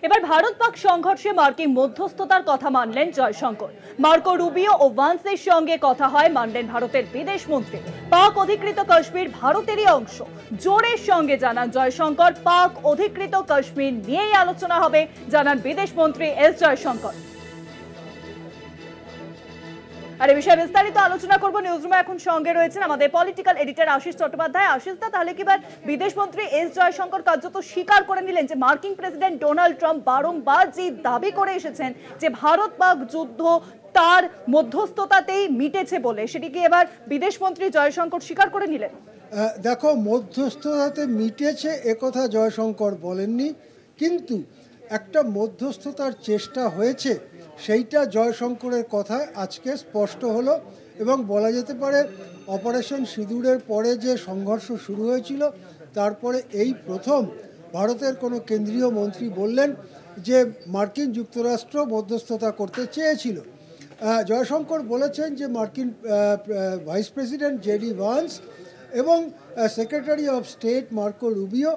এবার ভারত পাক সংঘর্ষে মার্কিন মধ্যস্থতার কথা মানলেন জয়শঙ্কর। মার্কো রুবিও ও ভান্সের সঙ্গে কথা হয় মানলেন ভারতের বিদেশ মন্ত্রী। পাক অধিকৃত কাশ্মীর ভারতেরই অংশ। জোরের সঙ্গে জানান জয়শঙ্কর, পাক অধিকৃত কাশ্মীর নিয়েই আলোচনা হবে, জানান বিদেশ মন্ত্রী এস জয়শঙ্কর। আর এই বিষয়ে বিস্তারিত আলোচনা করব। নিউজরুমে এখন সঙ্গে রয়েছেন আমাদের পলিটিক্যাল এডিটর আশিস চট্টোপাধ্যায়। আশিস দা, তাহলে কি এবার বিদেশ মন্ত্রী এস জয়শঙ্কর কার্যত স্বীকার করে নিলেন যে মার্কিন প্রেসিডেন্ট ডোনাল্ড ট্রাম্প বারংবার যে দাবি করে এসেছেন যে ভারত পাক যুদ্ধ তার মধ্যস্থতাতেই মিটেছে বলে, সেটি কি এবার বিদেশ মন্ত্রী জয়শঙ্কর স্বীকার করে নিলেন? দেখো, মধ্যস্থতাতে মিটেছে একথা জয়শঙ্কর বলেননি, কিন্তু একটা মধ্যস্থতার চেষ্টা হয়েছে সেইটা জয়শঙ্করের কথায় আজকে স্পষ্ট হলো। এবং বলা যেতে পারে অপারেশন সিঁদুরের পরে যে সংঘর্ষ শুরু হয়েছিল তারপরে এই প্রথম ভারতের কোনো কেন্দ্রীয় মন্ত্রী বললেন যে মার্কিন যুক্তরাষ্ট্র মধ্যস্থতা করতে চেয়েছিল। জয়শঙ্কর বলেছেন যে মার্কিন ভাইস প্রেসিডেন্ট জেডি ভান্স এবং secretary of state Marco Rubio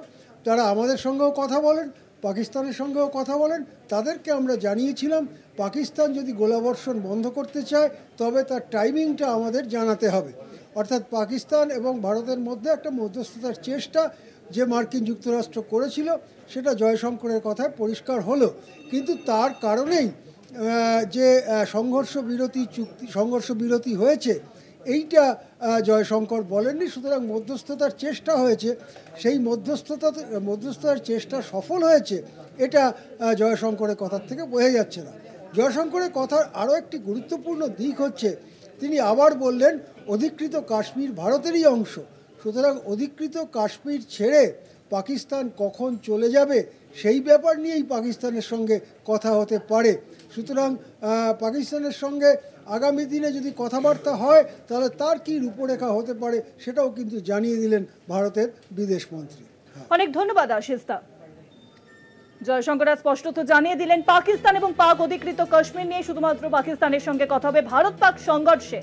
তারা আমাদের সঙ্গেও কথা বলেন, পাকিস্তানের সঙ্গেও কথা বলেন। তাদেরকে আমরা জানিয়েছিলাম পাকিস্তান যদি গোলাবর্ষণ বন্ধ করতে চায় তবে তার টাইমিংটা আমাদের জানাতে হবে। অর্থাৎ পাকিস্তান এবং ভারতের মধ্যে একটা মধ্যস্থতার চেষ্টা যে মার্কিন যুক্তরাষ্ট্র করেছিল সেটা জয়শঙ্করের কথায় পরিষ্কার হলো। কিন্তু তার কারণেই যে সংঘর্ষ বিরতি হয়েছে এইটা জয়শঙ্কর বলেননি। সুতরাং মধ্যস্থতার চেষ্টা হয়েছে, সেই মধ্যস্থতার চেষ্টা সফল হয়েছে এটা জয়শঙ্করের কথার থেকে বোঝা যাচ্ছে না। জয়শঙ্করের কথার আরও একটি গুরুত্বপূর্ণ দিক হচ্ছে তিনি আবার বললেন অধিকৃত কাশ্মীর ভারতেরই অংশ। সুতরাং অধিকৃত কাশ্মীর ছেড়ে পাকিস্তান কখন চলে যাবে সেই ব্যাপার নিয়েই পাকিস্তানের সঙ্গে কথা হতে পারে। সুতরাং পাকিস্তানের সঙ্গে আগামী দিনে যদি কথাবার্তা হয় তাহলে তার কী রূপরেখা হতে পারে সেটাও কিন্তু জানিয়ে দিলেন ভারতের বিদেশ মন্ত্রী। অনেক ধন্যবাদ আশিস দা। জয়শঙ্কর স্পষ্টত জানিয়ে দিলেন পাকিস্তান এবং পাক অধিকৃত কাশ্মীর নিয়ে শুধুমাত্র পাকিস্তানের সঙ্গে কথা হবে। ভারত পাক সংঘর্ষে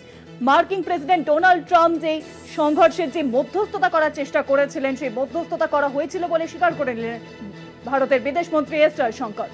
মার্কিন প্রেসিডেন্ট ডোনাল্ড ট্রাম্প যে সংঘর্ষের যে মধ্যস্থতা করার চেষ্টা করেছিলেন সেই মধ্যস্থতা করা হয়েছিল বলে স্বীকার করে নিলেন ভারতের বিদেশ মন্ত্রী এস জয়শঙ্কর।